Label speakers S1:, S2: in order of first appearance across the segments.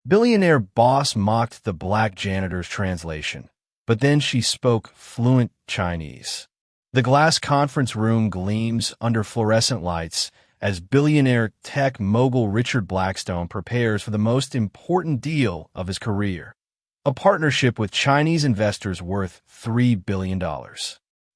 S1: Billionaire boss mocked the black janitor's translation, but then she spoke fluent Chinese. The glass conference room gleams under fluorescent lights as billionaire tech mogul Richard Blackstone prepares for the most important deal of his career, a partnership with Chinese investors worth $3 billion.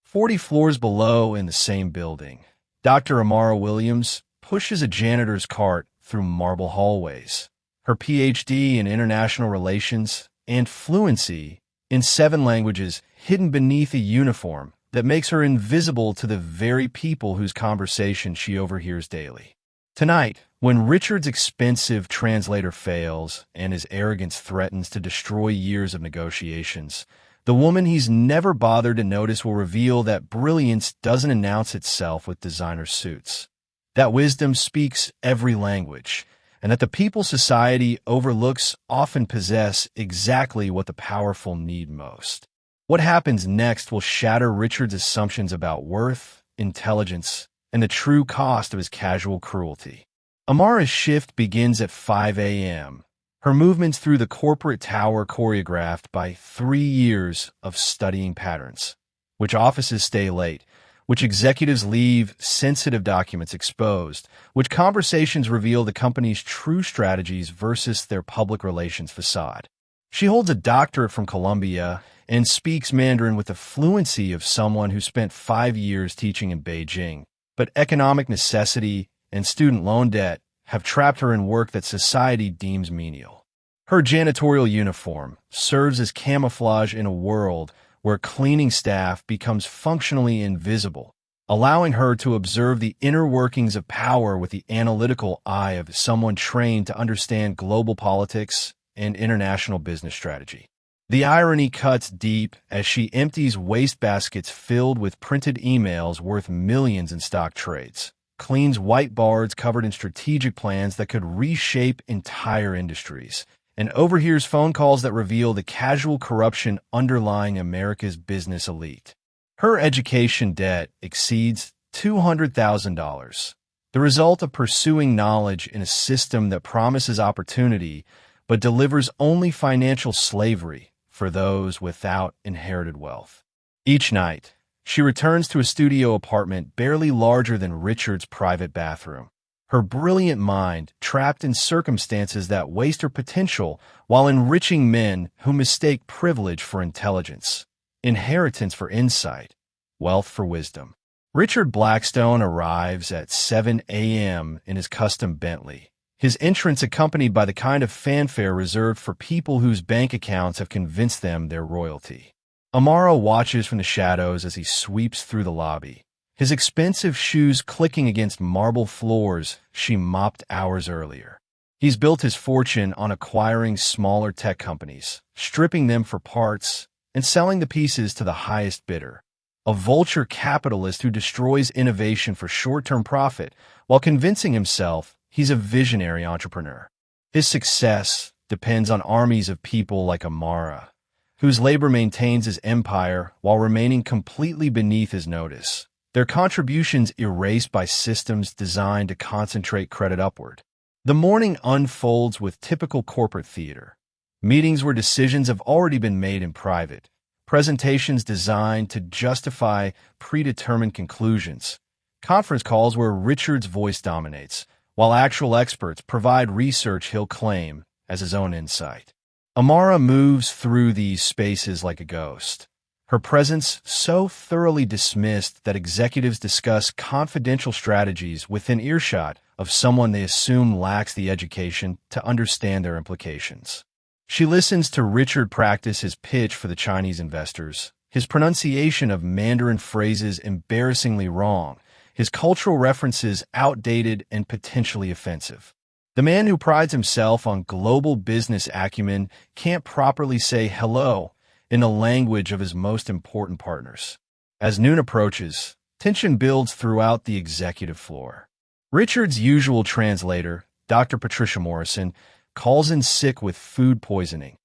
S1: 40 floors below in the same building, Dr. Amara Williams pushes a janitor's cart through marble hallways. Her PhD in international relations and fluency in 7 languages hidden beneath a uniform that makes her invisible to the very people whose conversation she overhears daily. Tonight, when Richard's expensive translator fails and his arrogance threatens to destroy years of negotiations, the woman he's never bothered to notice will reveal that brilliance doesn't announce itself with designer suits, that wisdom speaks every language, and that the people society overlooks often possess exactly what the powerful need most. What happens next will shatter Richard's assumptions about worth, intelligence, and the true cost of his casual cruelty. Amara's shift begins at 5 a.m., her movements through the corporate tower choreographed by 3 years of studying patterns, which offices stay late, which executives leave sensitive documents exposed, which conversations reveal the company's true strategies versus their public relations facade. She holds a doctorate from Columbia and speaks Mandarin with the fluency of someone who spent 5 years teaching in Beijing, but economic necessity and student loan debt have trapped her in work that society deems menial. Her janitorial uniform serves as camouflage in a world where cleaning staff becomes functionally invisible, allowing her to observe the inner workings of power with the analytical eye of someone trained to understand global politics and international business strategy. The irony cuts deep as she empties wastebaskets filled with printed emails worth millions in stock trades, cleans whiteboards covered in strategic plans that could reshape entire industries, and overhears phone calls that reveal the casual corruption underlying America's business elite. Her education debt exceeds $200,000, the result of pursuing knowledge in a system that promises opportunity but delivers only financial slavery for those without inherited wealth. Each night, she returns to a studio apartment barely larger than Richard's private bathroom, her brilliant mind trapped in circumstances that waste her potential while enriching men who mistake privilege for intelligence, inheritance for insight, wealth for wisdom. Richard Blackstone arrives at 7 a.m. in his custom Bentley, his entrance accompanied by the kind of fanfare reserved for people whose bank accounts have convinced them they're royalty. Amara watches from the shadows as he sweeps through the lobby, his expensive shoes clicking against marble floors she mopped hours earlier. He's built his fortune on acquiring smaller tech companies, stripping them for parts, and selling the pieces to the highest bidder. A vulture capitalist who destroys innovation for short-term profit while convincing himself he's a visionary entrepreneur. His success depends on armies of people like Amara, whose labor maintains his empire while remaining completely beneath his notice, their contributions erased by systems designed to concentrate credit upward. The morning unfolds with typical corporate theater, meetings where decisions have already been made in private, presentations designed to justify predetermined conclusions, conference calls where Richard's voice dominates, while actual experts provide research he'll claim as his own insight. Amara moves through these spaces like a ghost, her presence so thoroughly dismissed that executives discuss confidential strategies within earshot of someone they assume lacks the education to understand their implications. She listens to Richard practice his pitch for the Chinese investors, his pronunciation of Mandarin phrases embarrassingly wrong, his cultural references outdated and potentially offensive. The man who prides himself on global business acumen can't properly say hello in the language of his most important partners. As noon approaches, tension builds throughout the executive floor. Richard's usual translator, Dr. Patricia Morrison, calls in sick with food poisoning,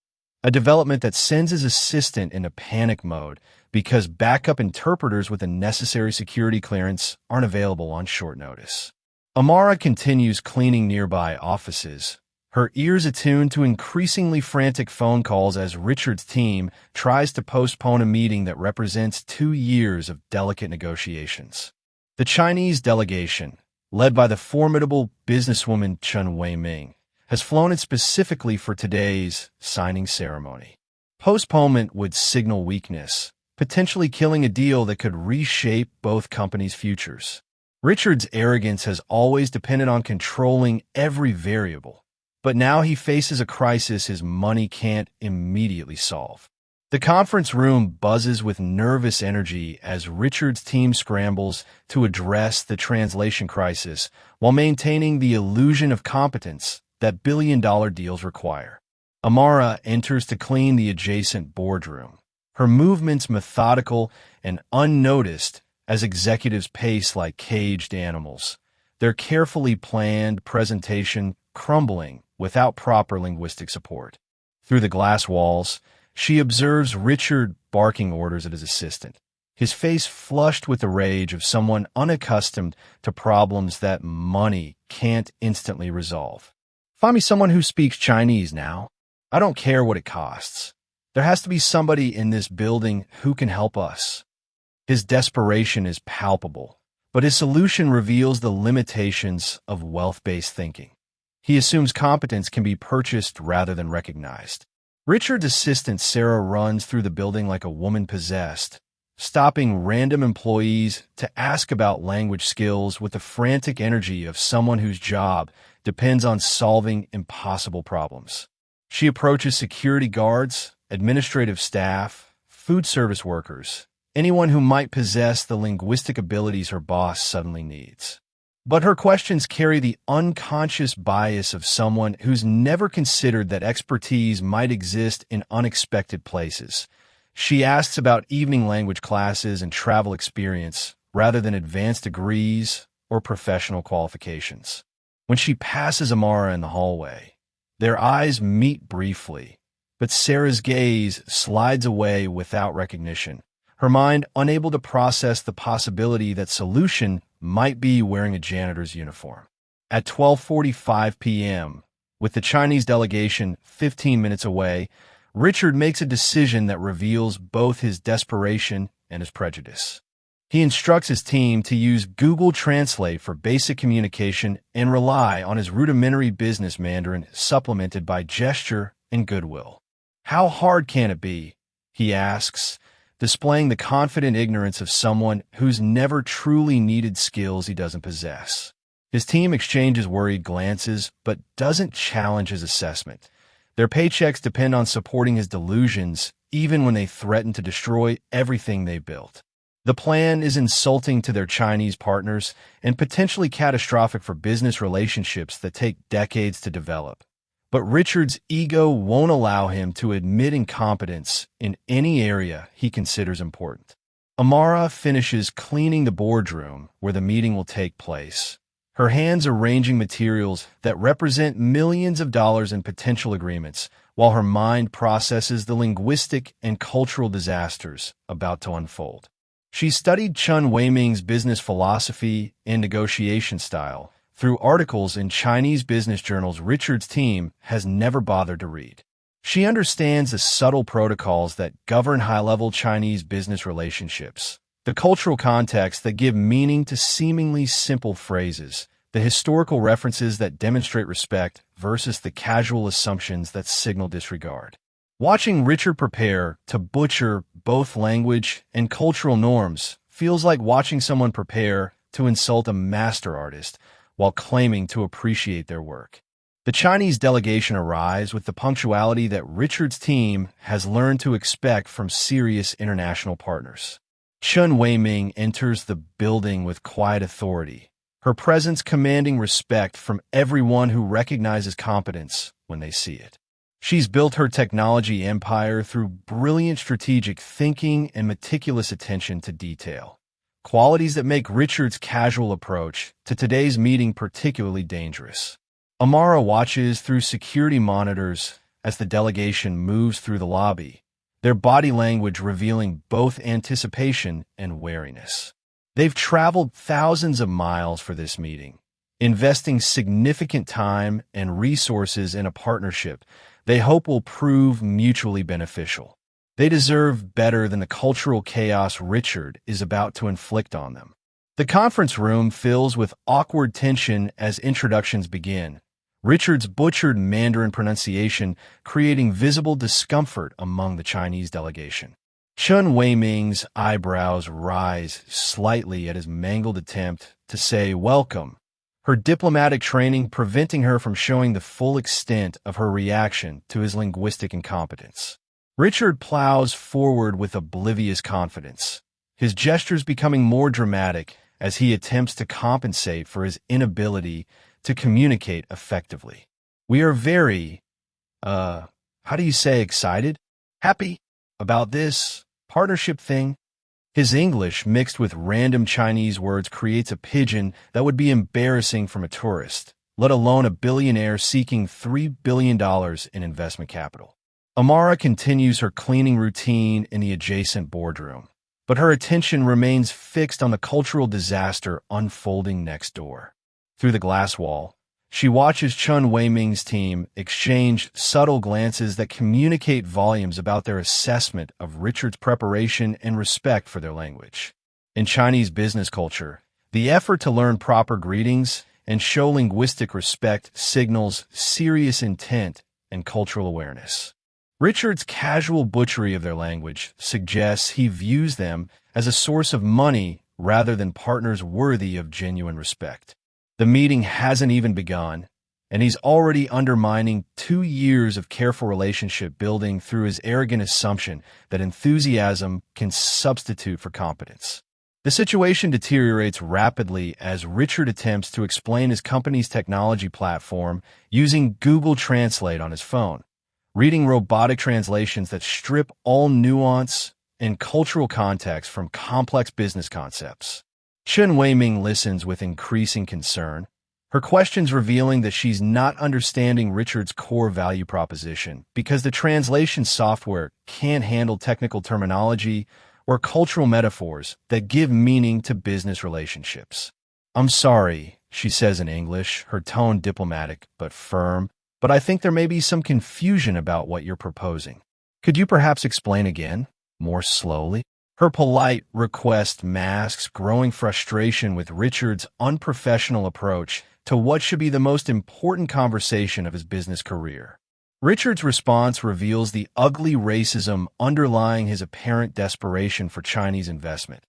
S1: a development that sends his assistant into panic mode because backup interpreters with the necessary security clearance aren't available on short notice. Amara continues cleaning nearby offices, her ears attuned to increasingly frantic phone calls as Richard's team tries to postpone a meeting that represents 2 years of delicate negotiations. The Chinese delegation, led by the formidable businesswoman Chen Weiming, has flown in specifically for today's signing ceremony. Postponement would signal weakness, potentially killing a deal that could reshape both companies' futures. Richard's arrogance has always depended on controlling every variable, but now he faces a crisis his money can't immediately solve. The conference room buzzes with nervous energy as Richard's team scrambles to address the translation crisis while maintaining the illusion of competence that billion-dollar deals require. Amara enters to clean the adjacent boardroom, her movements methodical and unnoticed as executives pace like caged animals, their carefully planned presentation crumbling without proper linguistic support. Through the glass walls, she observes Richard barking orders at his assistant, his face flushed with the rage of someone unaccustomed to problems that money can't instantly resolve. Find me someone who speaks Chinese now. I don't care what it costs. There has to be somebody in this building who can help us. His desperation is palpable, but his solution reveals the limitations of wealth-based thinking. He assumes competence can be purchased rather than recognized. Richard's assistant Sarah runs through the building like a woman possessed, stopping random employees to ask about language skills with the frantic energy of someone whose job depends on solving impossible problems. She approaches security guards, administrative staff, food service workers, anyone who might possess the linguistic abilities her boss suddenly needs. But her questions carry the unconscious bias of someone who's never considered that expertise might exist in unexpected places. She asks about evening language classes and travel experience rather than advanced degrees or professional qualifications. When she passes Amara in the hallway, their eyes meet briefly, but Sarah's gaze slides away without recognition, her mind unable to process the possibility that solution might be wearing a janitor's uniform. At 12:45 p.m., with the Chinese delegation 15 minutes away, Richard makes a decision that reveals both his desperation and his prejudice. He instructs his team to use Google Translate for basic communication and rely on his rudimentary business Mandarin supplemented by gesture and goodwill. How hard can it be? He asks, displaying the confident ignorance of someone who's never truly needed skills he doesn't possess. His team exchanges worried glances, but doesn't challenge his assessment. Their paychecks depend on supporting his delusions, even when they threaten to destroy everything they built. The plan is insulting to their Chinese partners and potentially catastrophic for business relationships that take decades to develop. But Richard's ego won't allow him to admit incompetence in any area he considers important. Amara finishes cleaning the boardroom where the meeting will take place, her hands arranging materials that represent millions of dollars in potential agreements, while her mind processes the linguistic and cultural disasters about to unfold. She studied Chen Weiming's business philosophy and negotiation style through articles in Chinese business journals Richard's team has never bothered to read. She understands the subtle protocols that govern high-level Chinese business relationships, the cultural context that give meaning to seemingly simple phrases, the historical references that demonstrate respect versus the casual assumptions that signal disregard. Watching Richard prepare to butcher both language and cultural norms feels like watching someone prepare to insult a master artist while claiming to appreciate their work. The Chinese delegation arrives with the punctuality that Richard's team has learned to expect from serious international partners. Chen Weiming enters the building with quiet authority, her presence commanding respect from everyone who recognizes competence when they see it. She's built her technology empire through brilliant strategic thinking and meticulous attention to detail, qualities that make Richard's casual approach to today's meeting particularly dangerous. Amara watches through security monitors as the delegation moves through the lobby, their body language revealing both anticipation and wariness. They've traveled thousands of miles for this meeting, investing significant time and resources in a partnership they hope will prove mutually beneficial. They deserve better than the cultural chaos Richard is about to inflict on them. The conference room fills with awkward tension as introductions begin, Richard's butchered Mandarin pronunciation creating visible discomfort among the Chinese delegation. Chen Weiming's eyebrows rise slightly at his mangled attempt to say welcome, her diplomatic training preventing her from showing the full extent of her reaction to his linguistic incompetence. Richard plows forward with oblivious confidence, his gestures becoming more dramatic as he attempts to compensate for his inability to communicate effectively. We are very, how do you say excited? Happy about this partnership thing? His English mixed with random Chinese words creates a pidgin that would be embarrassing from a tourist, let alone a billionaire seeking $3 billion in investment capital. Amara continues her cleaning routine in the adjacent boardroom, but her attention remains fixed on the cultural disaster unfolding next door. Through the glass wall, she watches Chen Weiming's team exchange subtle glances that communicate volumes about their assessment of Richard's preparation and respect for their language. In Chinese business culture, the effort to learn proper greetings and show linguistic respect signals serious intent and cultural awareness. Richard's casual butchery of their language suggests he views them as a source of money rather than partners worthy of genuine respect. The meeting hasn't even begun, and he's already undermining 2 years of careful relationship building through his arrogant assumption that enthusiasm can substitute for competence. The situation deteriorates rapidly as Richard attempts to explain his company's technology platform using Google Translate on his phone, reading robotic translations that strip all nuance and cultural context from complex business concepts. Chen Weiming listens with increasing concern, her questions revealing that she's not understanding Richard's core value proposition because the translation software can't handle technical terminology or cultural metaphors that give meaning to business relationships. "I'm sorry," she says in English, her tone diplomatic but firm, "but I think there may be some confusion about what you're proposing. Could you perhaps explain again, more slowly?" Her polite request masks growing frustration with Richard's unprofessional approach to what should be the most important conversation of his business career. Richard's response reveals the ugly racism underlying his apparent desperation for Chinese investment.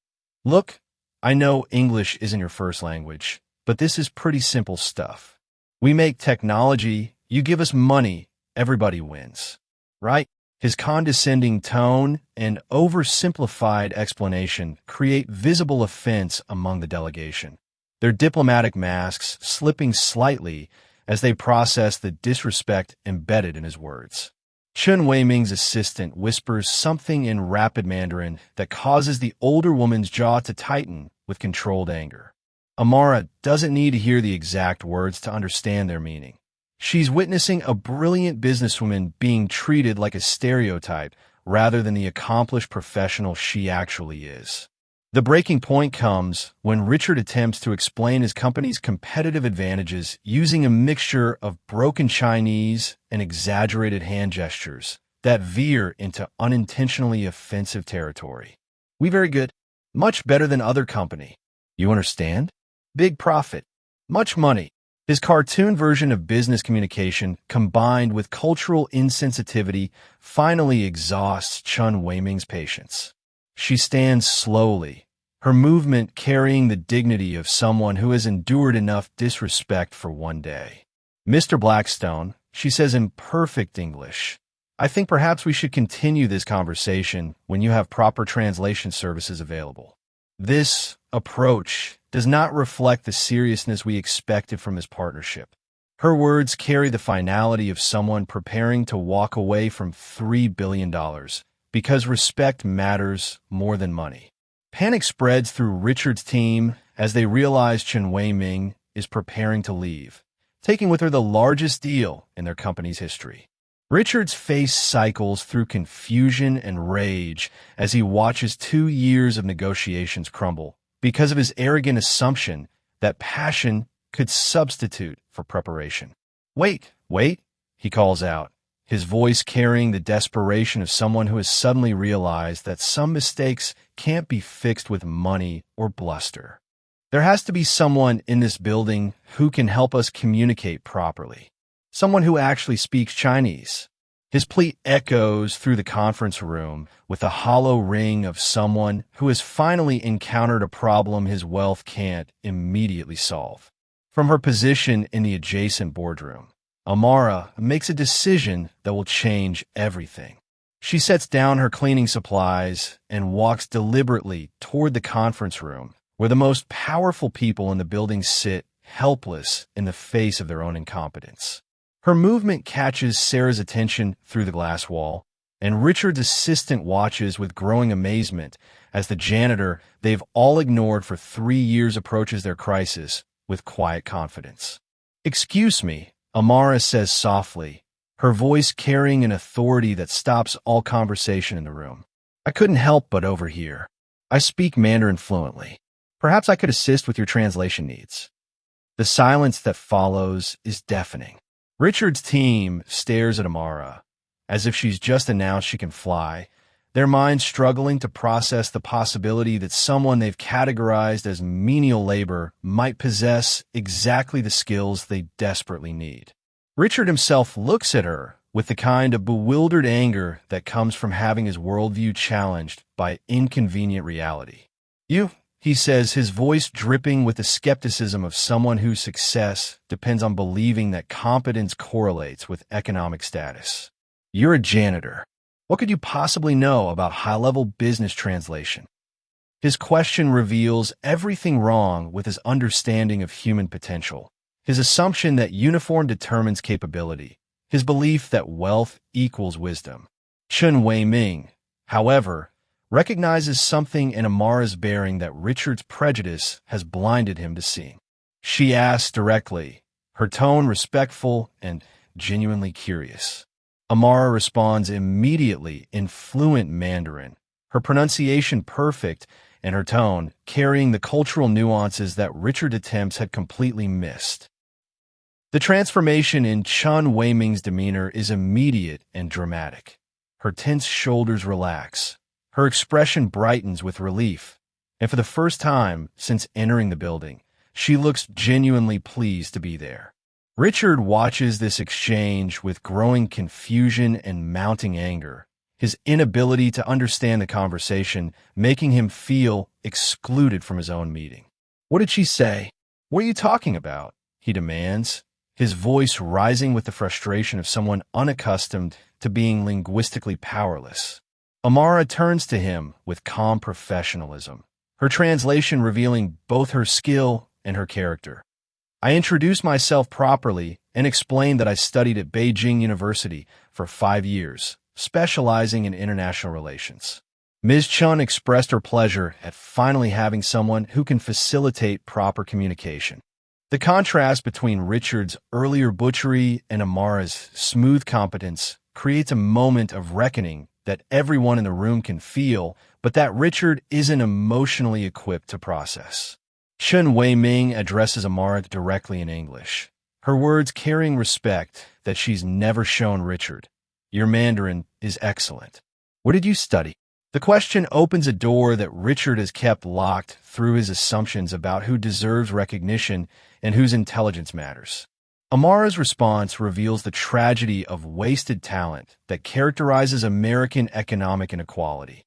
S1: "Look, I know English isn't your first language, but this is pretty simple stuff. We make technology, you give us money, everybody wins. Right?" His condescending tone and oversimplified explanation create visible offense among the delegation, their diplomatic masks slipping slightly as they process the disrespect embedded in his words. Chen Weiming's assistant whispers something in rapid Mandarin that causes the older woman's jaw to tighten with controlled anger. Amara doesn't need to hear the exact words to understand their meaning. She's witnessing a brilliant businesswoman being treated like a stereotype rather than the accomplished professional she actually is. The breaking point comes when Richard attempts to explain his company's competitive advantages using a mixture of broken Chinese and exaggerated hand gestures that veer into unintentionally offensive territory. "We very good. Much better than other company. You understand? Big profit. Much money." His cartoon version of business communication, combined with cultural insensitivity, finally exhausts Chen Weiming's patience. She stands slowly, her movement carrying the dignity of someone who has endured enough disrespect for one day. "Mr. Blackstone," she says in perfect English, "I think perhaps we should continue this conversation when you have proper translation services available." This approach does not reflect the seriousness we expected from this partnership. Her words carry the finality of someone preparing to walk away from $3 billion because respect matters more than money. Panic spreads through Richard's team as they realize Chen Weiming is preparing to leave, taking with her the largest deal in their company's history. Richard's face cycles through confusion and rage as he watches 2 years of negotiations crumble because of his arrogant assumption that passion could substitute for preparation. "Wait, wait," he calls out, his voice carrying the desperation of someone who has suddenly realized that some mistakes can't be fixed with money or bluster. "There has to be someone in this building who can help us communicate properly. Someone who actually speaks Chinese." His plea echoes through the conference room with the hollow ring of someone who has finally encountered a problem his wealth can't immediately solve. From her position in the adjacent boardroom, Amara makes a decision that will change everything. She sets down her cleaning supplies and walks deliberately toward the conference room, where the most powerful people in the building sit helpless in the face of their own incompetence. Her movement catches Sarah's attention through the glass wall, and Richard's assistant watches with growing amazement as the janitor they've all ignored for 3 years approaches their crisis with quiet confidence. "Excuse me," Amara says softly, her voice carrying an authority that stops all conversation in the room. "I couldn't help but overhear. I speak Mandarin fluently. Perhaps I could assist with your translation needs." The silence that follows is deafening. Richard's team stares at Amara, as if she's just announced she can fly, their minds struggling to process the possibility that someone they've categorized as menial labor might possess exactly the skills they desperately need. Richard himself looks at her with the kind of bewildered anger that comes from having his worldview challenged by inconvenient reality. "You," he says, his voice dripping with the skepticism of someone whose success depends on believing that competence correlates with economic status. "You're a janitor. What could you possibly know about high-level business translation?" His question reveals everything wrong with his understanding of human potential, his assumption that uniform determines capability, his belief that wealth equals wisdom. Chen Wei-ming, however, recognizes something in Amara's bearing that Richard's prejudice has blinded him to seeing. She asks directly, her tone respectful and genuinely curious. Amara responds immediately in fluent Mandarin, her pronunciation perfect and her tone carrying the cultural nuances that Richard's attempts had completely missed. The transformation in Chen Wei-ming's demeanor is immediate and dramatic. Her tense shoulders relax. Her expression brightens with relief, and for the first time since entering the building, she looks genuinely pleased to be there. Richard watches this exchange with growing confusion and mounting anger, his inability to understand the conversation making him feel excluded from his own meeting. "What did she say? What are you talking about?" he demands, his voice rising with the frustration of someone unaccustomed to being linguistically powerless. Amara turns to him with calm professionalism, her translation revealing both her skill and her character. "I introduced myself properly and explained that I studied at Beijing University for 5 years, specializing in international relations." Ms. Chun expressed her pleasure at finally having someone who can facilitate proper communication. The contrast between Richard's earlier butchery and Amara's smooth competence creates a moment of reckoning that everyone in the room can feel, but that Richard isn't emotionally equipped to process. Chen Wei-ming addresses Amara directly in English, her words carrying respect that she's never shown Richard. "Your Mandarin is excellent. What did you study?" The question opens a door that Richard has kept locked through his assumptions about who deserves recognition and whose intelligence matters. Amara's response reveals the tragedy of wasted talent that characterizes American economic inequality.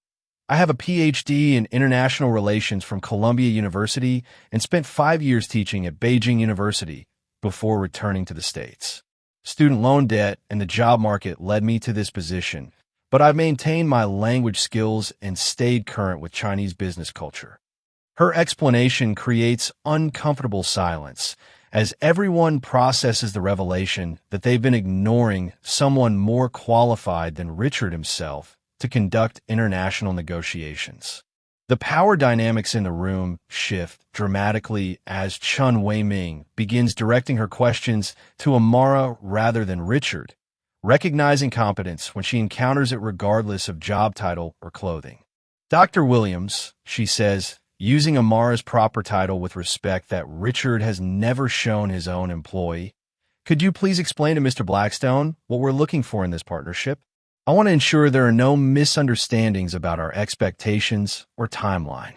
S1: "I have a PhD in international relations from Columbia University and spent 5 years teaching at Beijing University before returning to the States. Student loan debt and the job market led me to this position, but I've maintained my language skills and stayed current with Chinese business culture." Her explanation creates uncomfortable silence as everyone processes the revelation that they've been ignoring someone more qualified than Richard himself to conduct international negotiations. The power dynamics in the room shift dramatically as Chen Wei-ming begins directing her questions to Amara rather than Richard, recognizing competence when she encounters it regardless of job title or clothing. "Dr. Williams," she says, using Amara's proper title with respect that Richard has never shown his own employee. Could you please explain to Mr. Blackstone what we're looking for in this partnership? I want to ensure there are no misunderstandings about our expectations or timeline.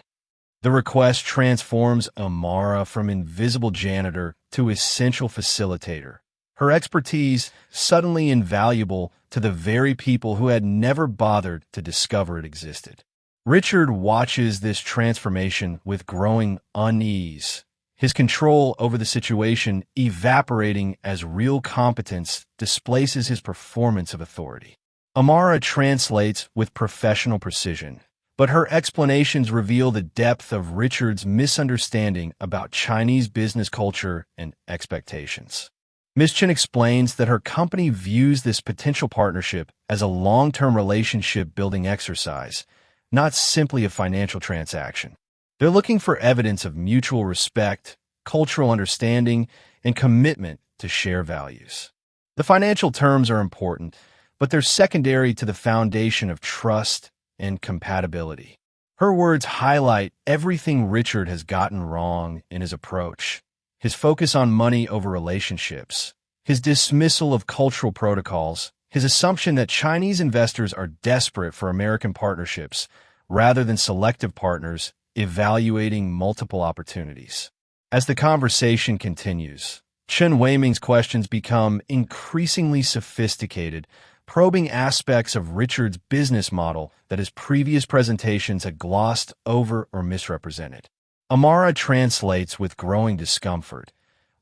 S1: The request transforms Amara from invisible janitor to essential facilitator, her expertise suddenly invaluable to the very people who had never bothered to discover it existed. Richard watches this transformation with growing unease, his control over the situation evaporating as real competence displaces his performance of authority. Amara translates with professional precision, but her explanations reveal the depth of Richard's misunderstanding about Chinese business culture and expectations. Ms. Chen explains that her company views this potential partnership as a long-term relationship-building exercise, not simply a financial transaction. They're looking for evidence of mutual respect, cultural understanding, and commitment to share values. The financial terms are important, but they're secondary to the foundation of trust and compatibility. Her words highlight everything Richard has gotten wrong in his approach: his focus on money over relationships, his dismissal of cultural protocols, his assumption that Chinese investors are desperate for American partnerships rather than selective partners evaluating multiple opportunities. As the conversation continues, Chen Weiming's questions become increasingly sophisticated, probing aspects of Richard's business model that his previous presentations had glossed over or misrepresented. Amara translates with growing discomfort,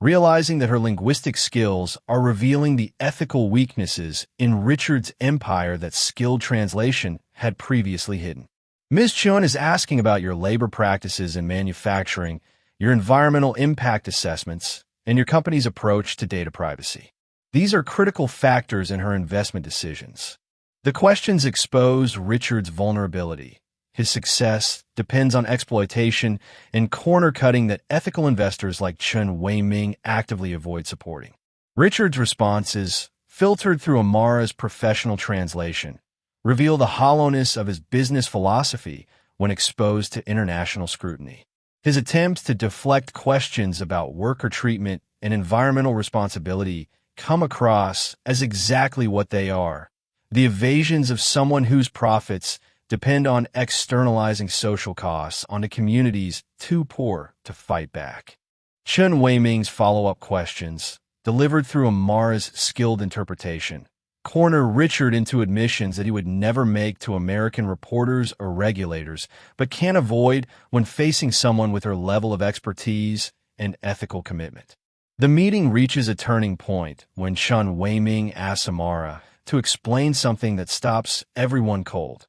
S1: realizing that her linguistic skills are revealing the ethical weaknesses in Richard's empire that skilled translation had previously hidden. Ms. Chun is asking about your labor practices in manufacturing, your environmental impact assessments, and your company's approach to data privacy. These are critical factors in her investment decisions. The questions expose Richard's vulnerability. His success depends on exploitation and corner-cutting that ethical investors like Chen Weiming actively avoid supporting. Richard's responses, filtered through Amara's professional translation, reveal the hollowness of his business philosophy when exposed to international scrutiny. His attempts to deflect questions about worker treatment and environmental responsibility come across as exactly what they are: the evasions of someone whose profits depend on externalizing social costs onto communities too poor to fight back. Chen Weiming's follow-up questions, delivered through Amara's skilled interpretation, corner Richard into admissions that he would never make to American reporters or regulators, but can't avoid when facing someone with her level of expertise and ethical commitment. The meeting reaches a turning point when Chen Weiming asks Amara to explain something that stops everyone cold.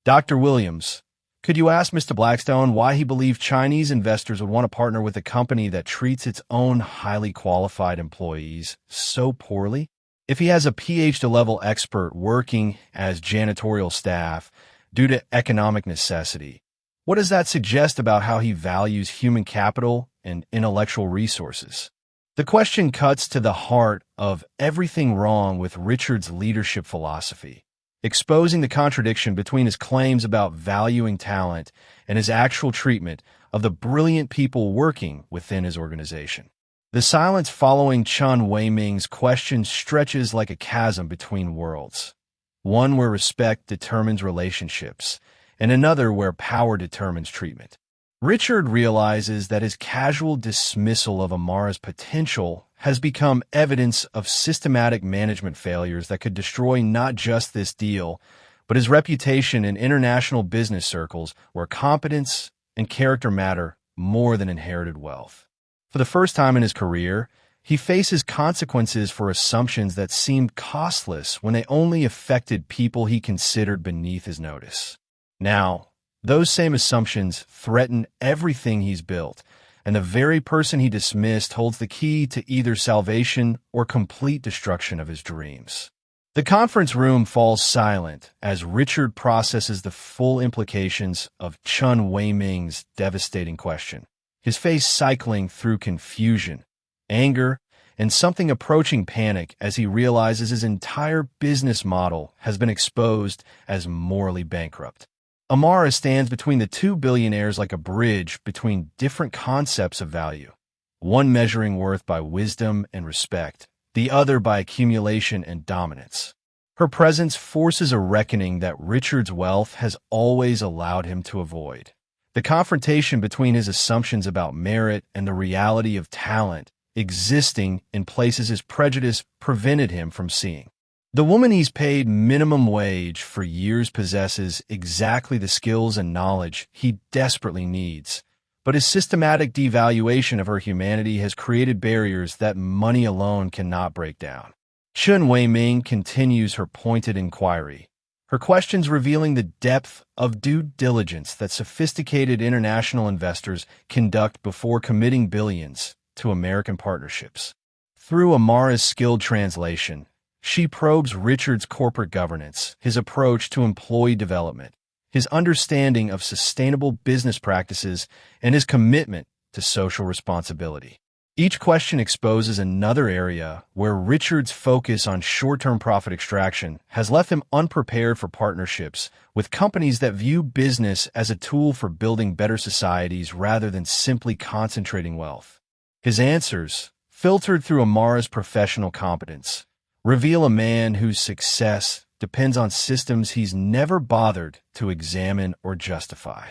S1: Dr. Williams, could you ask Mr. Blackstone why he believed Chinese investors would want to partner with a company that treats its own highly qualified employees so poorly? If he has a PhD-level expert working as janitorial staff due to economic necessity, what does that suggest about how he values human capital and intellectual resources? The question cuts to the heart of everything wrong with Richard's leadership philosophy, exposing the contradiction between his claims about valuing talent and his actual treatment of the brilliant people working within his organization. The silence following Chen Weiming's question stretches like a chasm between worlds, one where respect determines relationships, and another where power determines treatment. Richard realizes that his casual dismissal of Amara's potential has become evidence of systematic management failures that could destroy not just this deal, but his reputation in international business circles where competence and character matter more than inherited wealth. For the first time in his career, he faces consequences for assumptions that seemed costless when they only affected people he considered beneath his notice. Now, those same assumptions threaten everything he's built, and the very person he dismissed holds the key to either salvation or complete destruction of his dreams. The conference room falls silent as Richard processes the full implications of Chen Weiming's devastating question, his face cycling through confusion, anger, and something approaching panic as he realizes his entire business model has been exposed as morally bankrupt. Amara stands between the two billionaires like a bridge between different concepts of value, one measuring worth by wisdom and respect, the other by accumulation and dominance. Her presence forces a reckoning that Richard's wealth has always allowed him to avoid. The confrontation between his assumptions about merit and the reality of talent existing in places his prejudice prevented him from seeing. The woman he's paid minimum wage for years possesses exactly the skills and knowledge he desperately needs, but his systematic devaluation of her humanity has created barriers that money alone cannot break down. Chen Wei-ming continues her pointed inquiry, her questions revealing the depth of due diligence that sophisticated international investors conduct before committing billions to American partnerships. Through Amara's skilled translation, she probes Richard's corporate governance, his approach to employee development, his understanding of sustainable business practices, and his commitment to social responsibility. Each question exposes another area where Richard's focus on short-term profit extraction has left him unprepared for partnerships with companies that view business as a tool for building better societies rather than simply concentrating wealth. His answers, filtered through Amara's professional competence, reveal a man whose success depends on systems he's never bothered to examine or justify.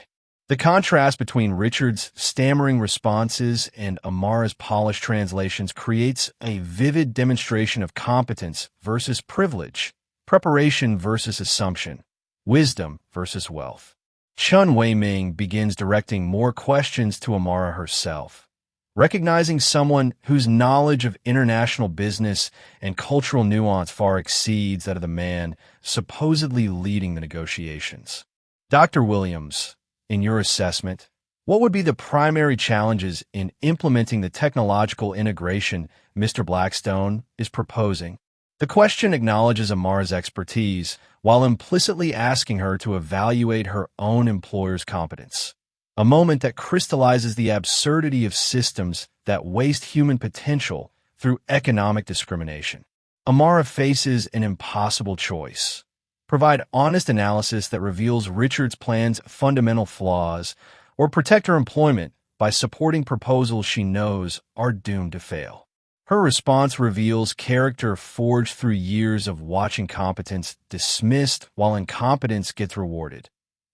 S1: The contrast between Richard's stammering responses and Amara's polished translations creates a vivid demonstration of competence versus privilege, preparation versus assumption, wisdom versus wealth. Chen Wei-ming begins directing more questions to Amara herself, recognizing someone whose knowledge of international business and cultural nuance far exceeds that of the man supposedly leading the negotiations. Dr. Williams, in your assessment, what would be the primary challenges in implementing the technological integration Mr. Blackstone is proposing? The question acknowledges Amara's expertise while implicitly asking her to evaluate her own employer's competence, a moment that crystallizes the absurdity of systems that waste human potential through economic discrimination. Amara faces an impossible choice: provide honest analysis that reveals Richard's plan's fundamental flaws, or protect her employment by supporting proposals she knows are doomed to fail. Her response reveals character forged through years of watching competence dismissed while incompetence gets rewarded.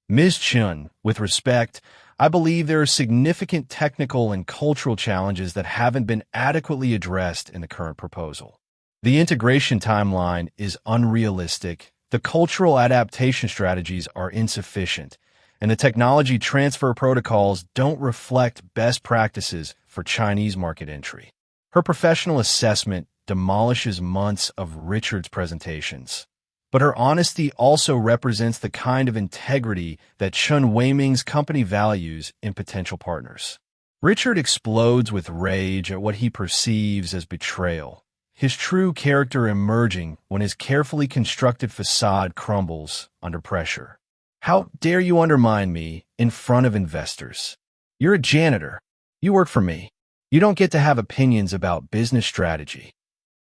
S1: Ms. Chun, with respect, I believe there are significant technical and cultural challenges that haven't been adequately addressed in the current proposal. The integration timeline is unrealistic, the cultural adaptation strategies are insufficient, and the technology transfer protocols don't reflect best practices for Chinese market entry. Her professional assessment demolishes months of Richard's presentations, but her honesty also represents the kind of integrity that Chen Wei-ming's company values in potential partners. Richard explodes with rage at what he perceives as betrayal, his true character emerging when his carefully constructed facade crumbles under pressure. How dare you undermine me in front of investors? You're a janitor. You work for me. You don't get to have opinions about business strategy.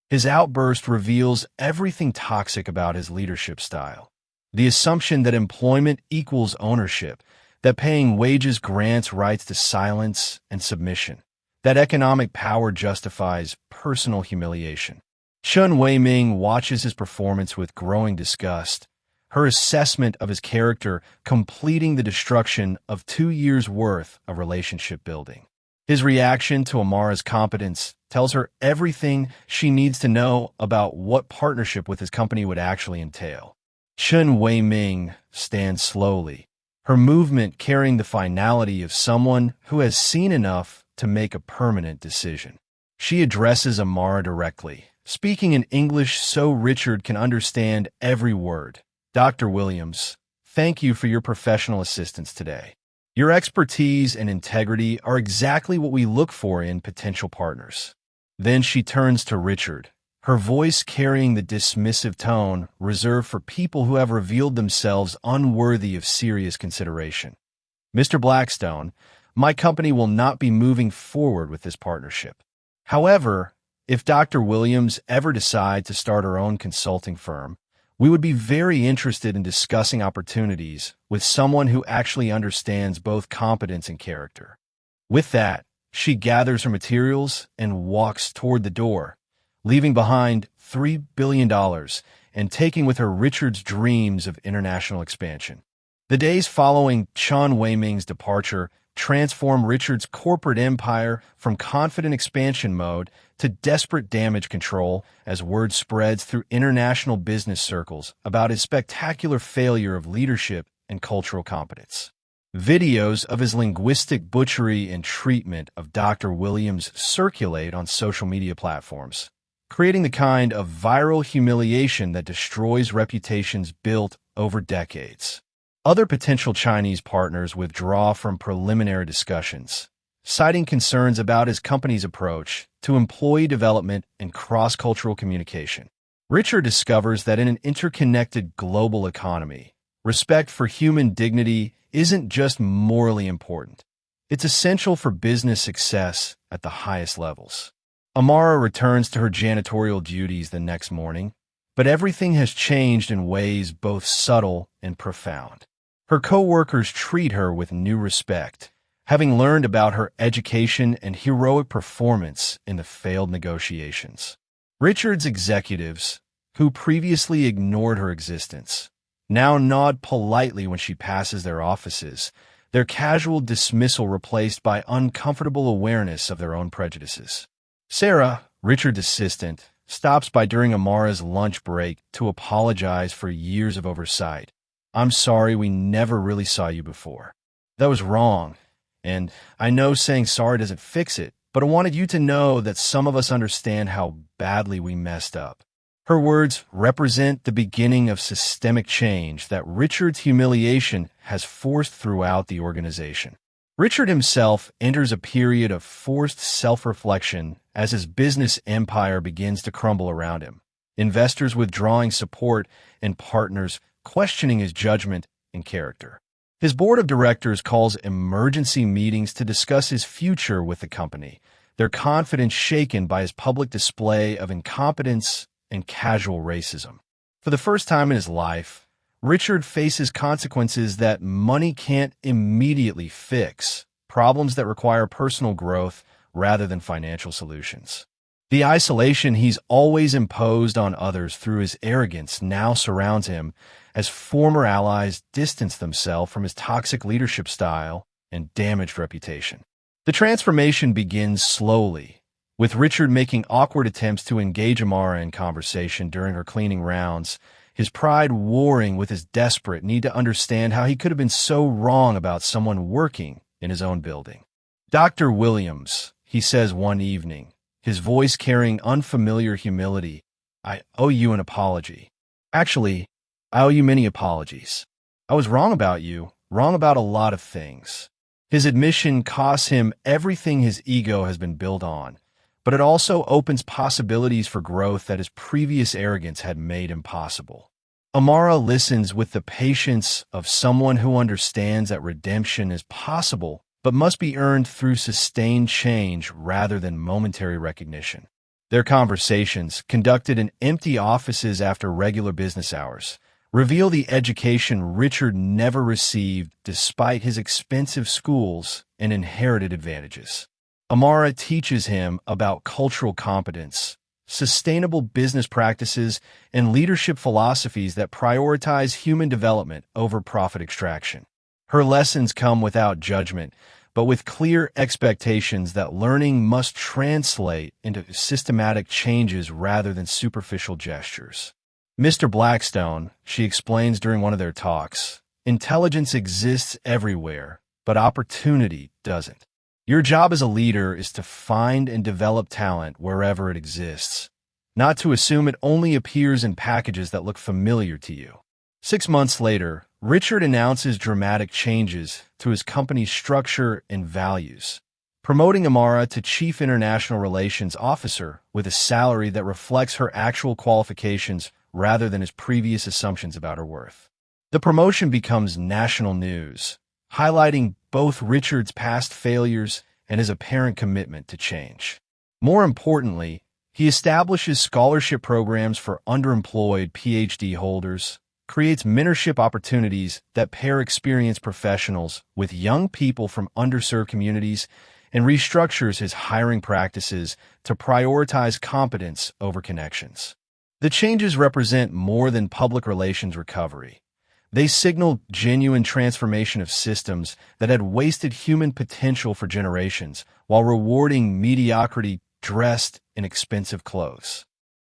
S1: His outburst reveals everything toxic about his leadership style. The assumption that employment equals ownership, that paying wages grants rights to silence and submission, that economic power justifies personal humiliation. Chen Wei-ming watches his performance with growing disgust, her assessment of his character completing the destruction of 2 years' worth of relationship building. His reaction to Amara's competence tells her everything she needs to know about what partnership with his company would actually entail. Chen Wei-ming stands slowly, her movement carrying the finality of someone who has seen enough to make a permanent decision. She addresses Amara directly, speaking in English so Richard can understand every word. Dr. Williams, thank you for your professional assistance today. Your expertise and integrity are exactly what we look for in potential partners. Then she turns to Richard, her voice carrying the dismissive tone reserved for people who have revealed themselves unworthy of serious consideration. Mr. Blackstone, my company will not be moving forward with this partnership. However, if Dr. Williams ever decides to start her own consulting firm, We would be very interested in discussing opportunities with someone who actually understands both competence and character. With that, she gathers her materials and walks toward the door, leaving behind $3 billion and taking with her Richard's dreams of international expansion. The days following Chen Weiming's departure transform Richard's corporate empire from confident expansion mode to desperate damage control as word spreads through international business circles about his spectacular failure of leadership and cultural competence. Videos of his linguistic butchery and treatment of Dr. Williams circulate on social media platforms, creating the kind of viral humiliation that destroys reputations built over decades. Other potential Chinese partners withdraw from preliminary discussions, citing concerns about his company's approach to employee development and cross-cultural communication. Richard discovers that in an interconnected global economy, respect for human dignity isn't just morally important. It's essential for business success at the highest levels. Amara returns to her janitorial duties the next morning, but everything has changed in ways both subtle and profound. Her co-workers treat her with new respect, having learned about her education and heroic performance in the failed negotiations. Richard's executives, who previously ignored her existence, now nod politely when she passes their offices, their casual dismissal replaced by uncomfortable awareness of their own prejudices. Sarah, Richard's assistant, stops by during Amara's lunch break to apologize for years of oversight. "I'm sorry we never really saw you before. That was wrong. And I know saying sorry doesn't fix it, but I wanted you to know that some of us understand how badly we messed up." Her words represent the beginning of systemic change that Richard's humiliation has forced throughout the organization. Richard himself enters a period of forced self-reflection as his business empire begins to crumble around him, investors withdrawing support and partners questioning his judgment and character. His board of directors calls emergency meetings to discuss his future with the company, their confidence shaken by his public display of incompetence and casual racism. For the first time in his life, Richard faces consequences that money can't immediately fix, problems that require personal growth rather than financial solutions. The isolation he's always imposed on others through his arrogance now surrounds him as former allies distance themselves from his toxic leadership style and damaged reputation. The transformation begins slowly, with Richard making awkward attempts to engage Amara in conversation during her cleaning rounds, his pride warring with his desperate need to understand how he could have been so wrong about someone working in his own building. "Dr. Williams," he says one evening, his voice carrying unfamiliar humility, "I owe you an apology. Actually, I owe you many apologies. I was wrong about you, wrong about a lot of things." His admission costs him everything his ego has been built on, but it also opens possibilities for growth that his previous arrogance had made impossible. Amara listens with the patience of someone who understands that redemption is possible, but must be earned through sustained change rather than momentary recognition. Their conversations, conducted in empty offices after regular business hours, reveal the education Richard never received despite his expensive schools and inherited advantages. Amara teaches him about cultural competence, sustainable business practices, and leadership philosophies that prioritize human development over profit extraction. Her lessons come without judgment, but with clear expectations that learning must translate into systematic changes rather than superficial gestures. "Mr. Blackstone," she explains during one of their talks, "intelligence exists everywhere, but opportunity doesn't. Your job as a leader is to find and develop talent wherever it exists, not to assume it only appears in packages that look familiar to you." 6 months later, Richard announces dramatic changes to his company's structure and values, promoting Amara to Chief International Relations Officer with a salary that reflects her actual qualifications rather than his previous assumptions about her worth. The promotion becomes national news, highlighting both Richard's past failures and his apparent commitment to change. More importantly, He establishes scholarship programs for underemployed PhD holders, creates mentorship opportunities that pair experienced professionals with young people from underserved communities, and restructures his hiring practices to prioritize competence over connections. The changes represent more than public relations recovery. They signal genuine transformation of systems that had wasted human potential for generations while rewarding mediocrity dressed in expensive clothes.